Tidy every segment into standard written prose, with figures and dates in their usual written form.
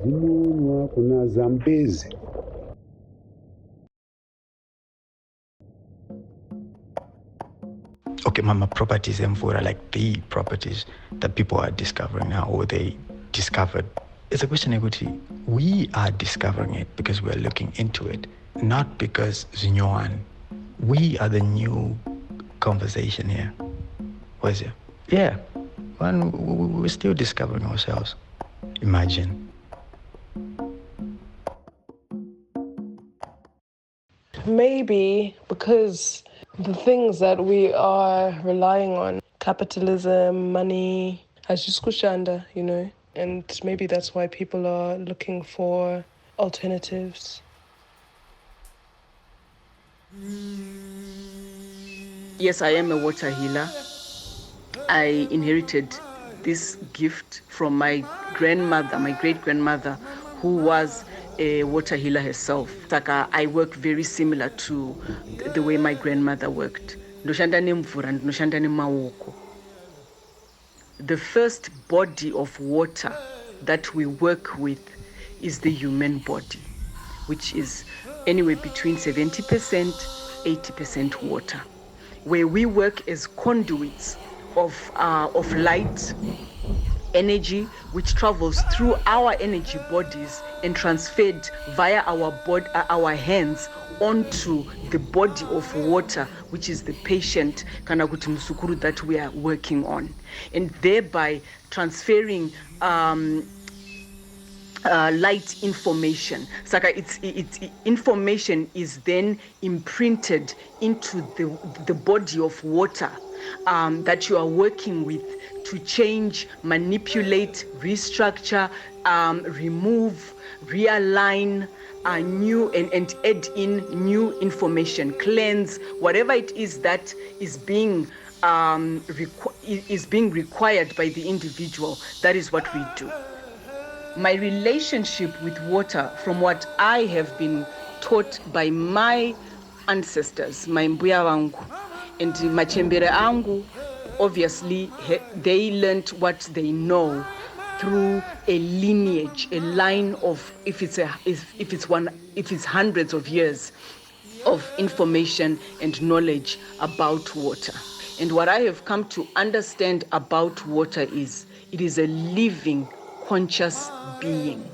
Zimunwa kuna Zambezi. Okay, mama properties and Mvura, like the properties that people are discovering now, or they discovered. It's a question of we are discovering it because we're looking into it, not because Zinyoan. We are the new conversation here. Was it? Yeah. Well, we're still discovering ourselves. Imagine. Maybe because the things that we are relying on, capitalism, money, ajiskushanda, and maybe that's why people are looking for alternatives. Yes, I am a water healer. I inherited this gift from my grandmother, my great-grandmother, who was a water healer herself. Like I work very similar to the way my grandmother worked. The first body of water that we work with is the human body, which is anywhere between 70%, 80% water, where we work as conduits of light energy, which travels through our energy bodies and transferred via our hands onto the body of water, which is the patient kanakuti musukuru that we are working on, and thereby transferring light information. Saka it's information is then imprinted into the body of water that you are working with to change, manipulate, restructure, remove, realign new and add in new information, cleanse whatever it is that is being required by the individual. That is what we do. My relationship with water, from what I have been taught by my ancestors, my Mbuya wangu and machembere angu, obviously they learned what they know through a lineage, a line of if it's hundreds of years of information and knowledge about water. And what I have come to understand about water is it is a living, conscious being.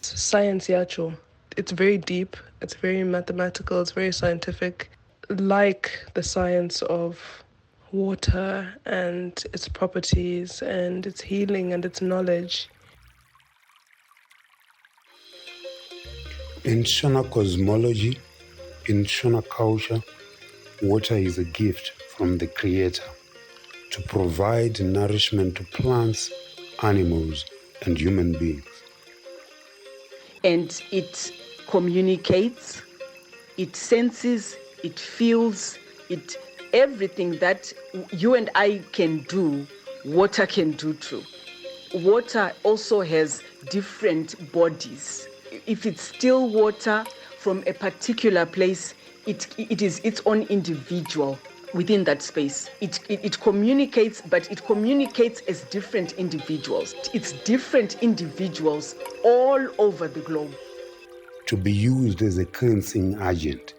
Science yacho. It's very deep, it's very mathematical, it's very scientific, like the science of water and its properties and its healing and its knowledge. In Shona cosmology, in Shona culture, water is a gift from the Creator to provide nourishment to plants, animals, and human beings. And it communicates, it senses, it feels, everything that you and I can do, water can do too. Water also has different bodies. If it's still water from a particular place, it is its own individual within that space. It communicates, but it communicates as different individuals. It's different individuals all over the globe. To be used as a cleansing agent,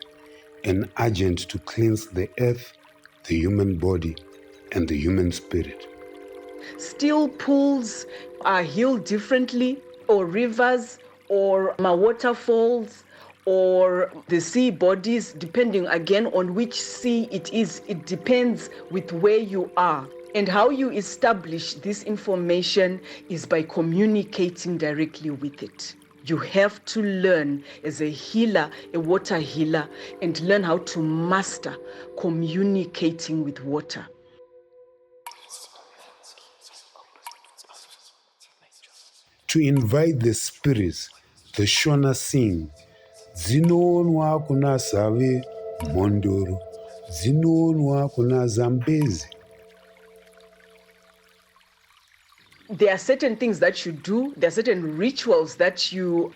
an agent to cleanse the earth, the human body, and the human spirit. Still pools are healed differently, or rivers, or waterfalls, or the sea bodies, depending again on which sea it is. It depends with where you are. And how you establish this information is by communicating directly with it. You have to learn as a healer, a water healer, and learn how to master communicating with water. To invite the spirits, the Shona sing, Zinonwa kuna Save Mondoro, Zinonwa kuna Zambezi. there are certain things that you do, there are certain rituals that you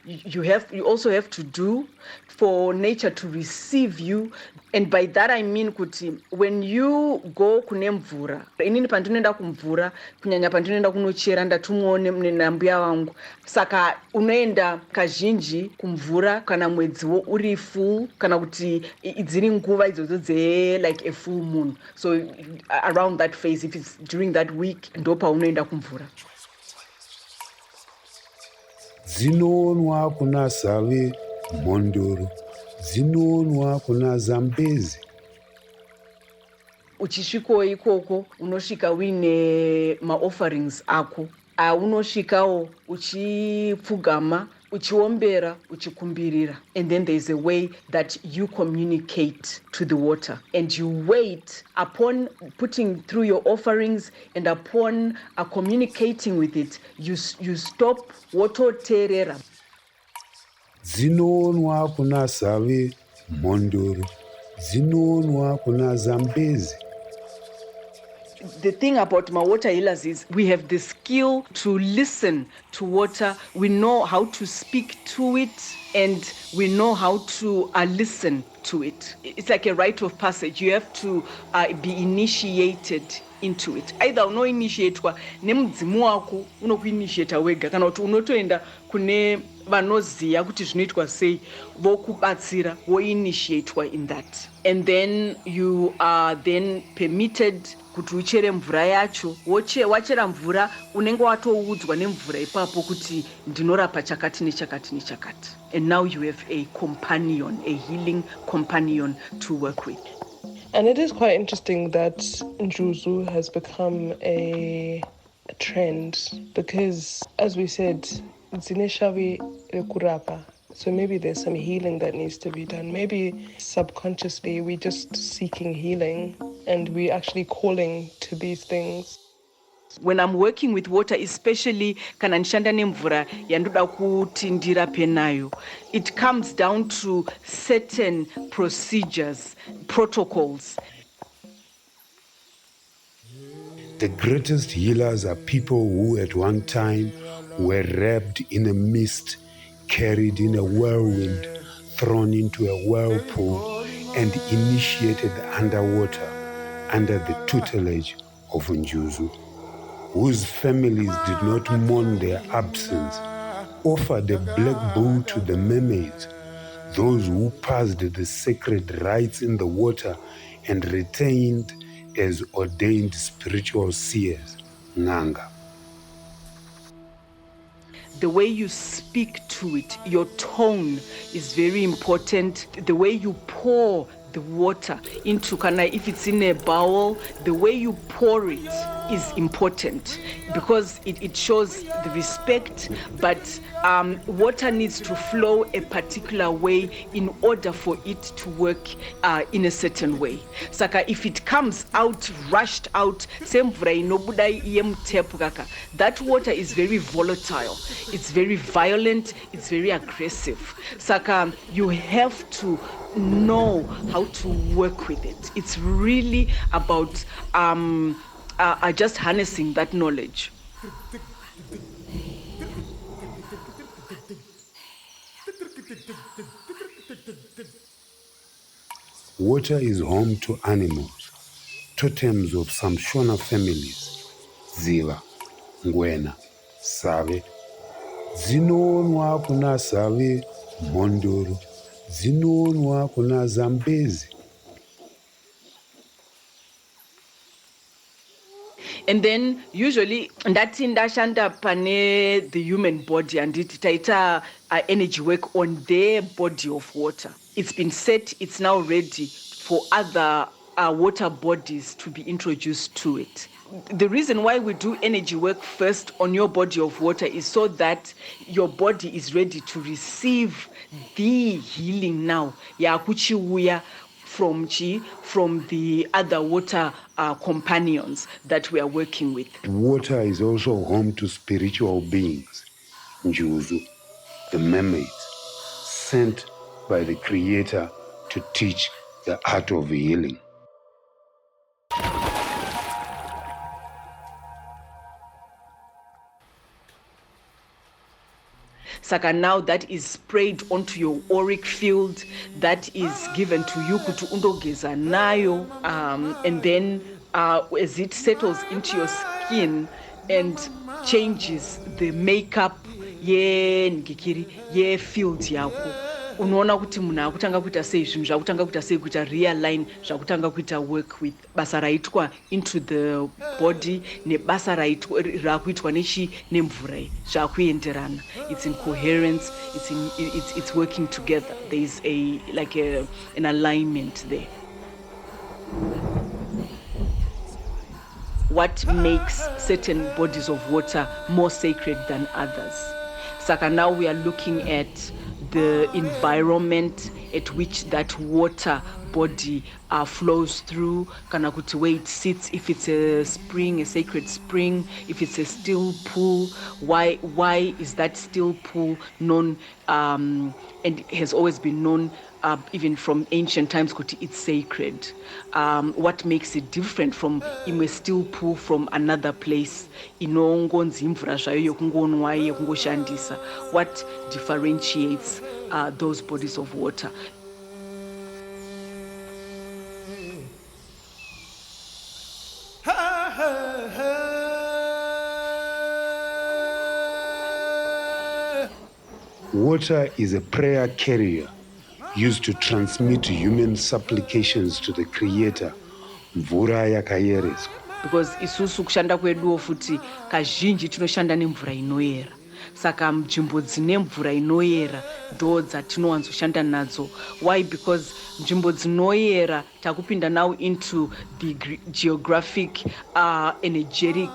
also have to do for nature to receive you. And by that I mean kuti when you go kune mvura, inini pandinoenda kumvura kunyanya pandinoenda kunochera ndatumwawo nambuya vangu, saka unoenda kazhinji kumvura kana mwedziwo uri full kana kuti dziri nguva idzodzo like a full moon. So around that phase, if it's during that week, ndo paunoenda kumvura. Dzinoonwa kuna Zave Mondoro, dzinoonwa kuna Zambezi. Uchisvikawo ikoko unosvika uine maofferings ako, unosvikawo uchipfugama, uchiombera, uchikumbirira. And then there's a way that you communicate to the water, and you wait upon putting through your offerings, and upon communicating with it, you stop wototeerera. Dzinoonwa kuna Zave Mondoro, dzinoonwa kuna Zambezi. The thing about my water healers is we have the skill to listen to water. We know how to speak to it, and we know how to listen to it. It's like a rite of passage. You have to be initiated into it. Either unoinitiatwa nemudzimu wako, unokuinitiata wega, kana kuti unotoenda kune vanoziya kuti zvinoitwa sei, vokubatsira, voinitiatwa in that. And then you are then permitted kuti uchere mvura yacho. Wachera mvura unenge watoudzwa nemvura ipapo kuti ndinorapa chakati nechakati nechakati. And now you have a companion, a healing companion to work with. And it is quite interesting that Njuzu has become a trend because, as we said, zineshavi rekurapa. So maybe there's some healing that needs to be done. Maybe subconsciously we're just seeking healing and we're actually calling to these things. When I'm working with water, especially kana nishanda nemvura yandoda kuti ndirape nayo, it comes down to certain procedures, protocols. The greatest healers are people who at one time were wrapped in a mist, carried in a whirlwind, thrown into a whirlpool, and initiated underwater under the tutelage of Njuzu, whose families did not mourn their absence, offered a black bull to the mermaids, those who passed the sacred rites in the water and retained as ordained spiritual seers, Nganga. The way you speak to it, your tone is very important. The way you pour the water into kana, if it's in a bowl, the way you pour it is important because it shows the respect, but water needs to flow a particular way in order for it to work in a certain way. Saka if it comes out, rushed out, that water is very volatile, it's very violent, it's very aggressive. Saka you have to know how to work with it. It's really about just harnessing that knowledge. Water is home to animals, totems of some Shona families, Ziva, Ngwena, Save. Dzinoonwa kuna Save Mondoro, dzinoonwa kuna Zambezi. And then usually ndati ndashanda pane the human body and taita energy work on their body of water. It's been set, it's now ready for other water bodies to be introduced to it. The reason why we do energy work first on your body of water is so that your body is ready to receive the healing now. Yakuchiuya from the other water companions that we are working with. Water is also home to spiritual beings, Njuzu, the mermaids, sent by the Creator to teach the art of healing. Saka now that is sprayed onto your auric field, that is given to you kuti undogeza nayo, and then as it settles into your skin and changes the makeup ye field yako, unoona kuti munhu akutanga kuita sei, zvinhu zvakutanga kuita sei, kuita realign, zvakutanga kuita work with basa raitwa into the body nebasa rakuitwa nemvura zvakuenderana. It's in coherence, it's working together. There is an alignment there. What makes certain bodies of water more sacred than others? Saka now we are looking at the environment at which that water body flows through, kana kuti where it sits, if it's a spring, a sacred spring, if it's a still pool, why is that still pool known, and has always been known even from ancient times kuti it's sacred? What makes it different from a still pool from another place? Inongonzi imvura zvayo yokungonwa yekungoshandisa. What differentiates those bodies of water? Water is a prayer carrier used to transmit human supplications to the Creator. Mvura yakayereswa. Because isusu kushanda kweduwo futi kazhinji tinoshanda nemvura inoyera. Saka nzvimbo dzine mvura inoyera ndo dzatinowanzoshanda nadzo. Why? Because nzvimbo dzinoyera takupinda now into the geographic, energetic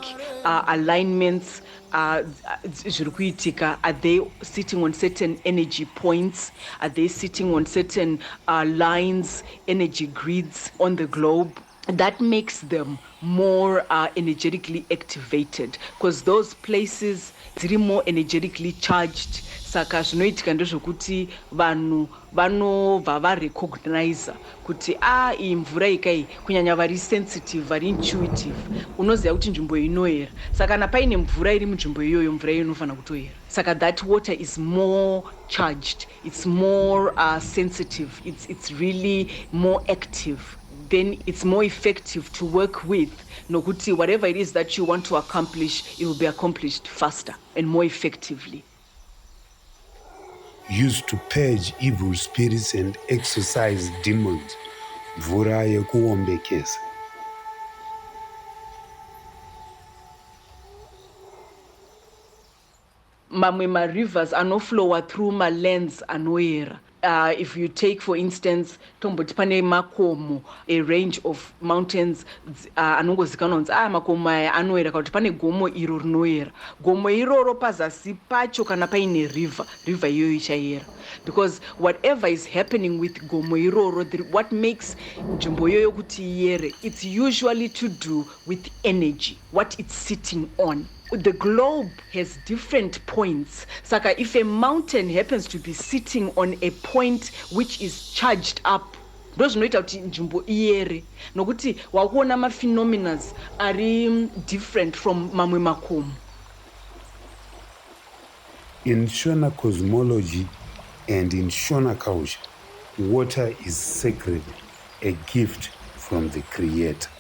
alignments. Zviri kuitika, are they sitting on certain energy points? Are they sitting on certain lines, energy grids on the globe? That makes them more energetically activated, because those places are more energetically charged. Saka zvinoitika ndezvokuti vanhu vanobva varecogniza kuti iyi mvura ikai, kunyanya vari sensitive, vari intuitive, unoziva kuti nzvimbo inoyera. Saka kana paine mvura iri munzvimbo iyoyo, mvura iyo inofanira kutoyera. Saka that water is more charged, it's more sensitive, it's really more active. Then it's more effective to work with. Nokuti whatever it is that you want to accomplish, it will be accomplished faster and more effectively. Used to purge evil spirits and exorcise demons. Mvura yekuombekesa. Mamwe ma-rivers anoflowa through ma-lands anoyera. If you take, for instance, tomboti pane makomo, a range of mountains, anongozikanwa kunzi makomo aya anoyera, kuti pane gomo iro rinoyera. Gomo iroro pazasi pacho kana paine river iyoyo ichayera. Because whatever is happening with gomo iroro, what makes nzvimbo iyoyo kuti iyere, it's usually to do with energy, what it's sitting on. The globe has different points. Saka, if a mountain happens to be sitting on a point which is charged up, ndozvinoita kuti nzvimbo iyere. Nokuti wakuona ma-phenomena ari different from mamwe makomo. In Shona cosmology and in Shona culture, water is sacred, a gift from the Creator.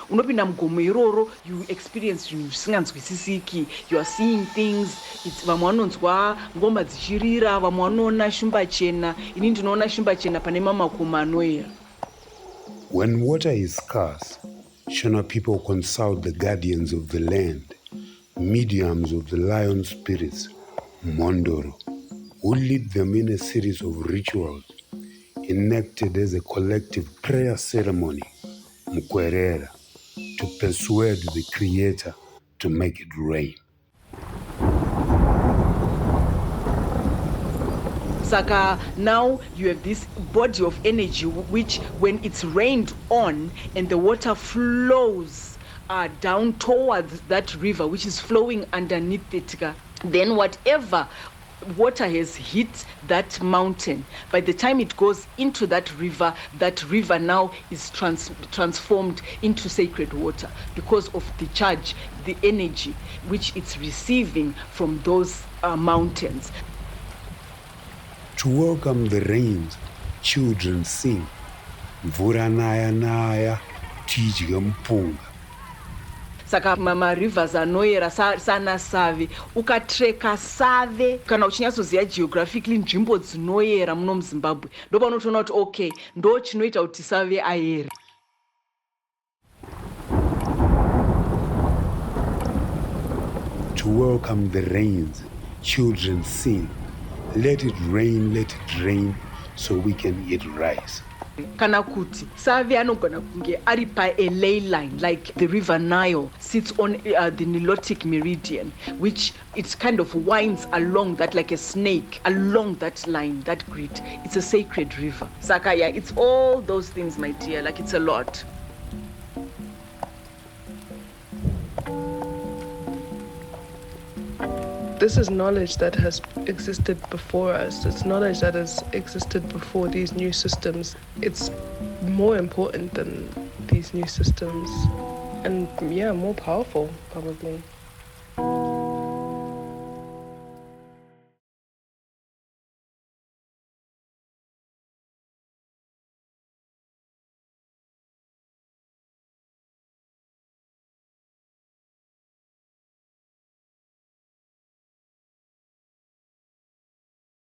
Unopinda mugomo iroro, you experience zvinhu zvisinganzwisisiki. You are seeing things. Vamwe vanonzwa ngoma dzichirira, vamwe vanoona shumba chena. Ini ndinoona shumba chena pane mamakomo anoyera. When water is scarce, Shona people consult the guardians of the land, mediums of the lion spirits, Mondoro, who lead them in a series of rituals enacted as a collective prayer ceremony, Mkwerera, to persuade the Creator to make it rain. Saka, now you have this body of energy which, when it's rained on and the water flows down towards that river which is flowing underneath it, then whatever water has hit that mountain. By the time it goes into that river now is transformed into sacred water because of the charge, the energy which it's receiving from those mountains. To welcome the rains, children sing. Mvura naya naya, tidye mpunga. Saka rivers anoyera sana save, ukatreka save kana uchinyatsoziva geographically nzvimbo dzinoyera muno muZimbabwe ndopa unotoona kuti okay ndo chinoita kuti save ayere. To welcome the rains, children sing. Let it rain, so we can eat rice. Kana kuti save anogona kunge ari pa a ley line, like the river Nile sits on the Nilotic meridian, which it kind of winds along that like a snake, along that line, that grid. It's a sacred river. Sakaya, it's all those things, my dear, like it's a lot. This is knowledge that has existed before us. It's knowledge that has existed before these new systems. It's more important than these new systems and, yeah, more powerful, probably.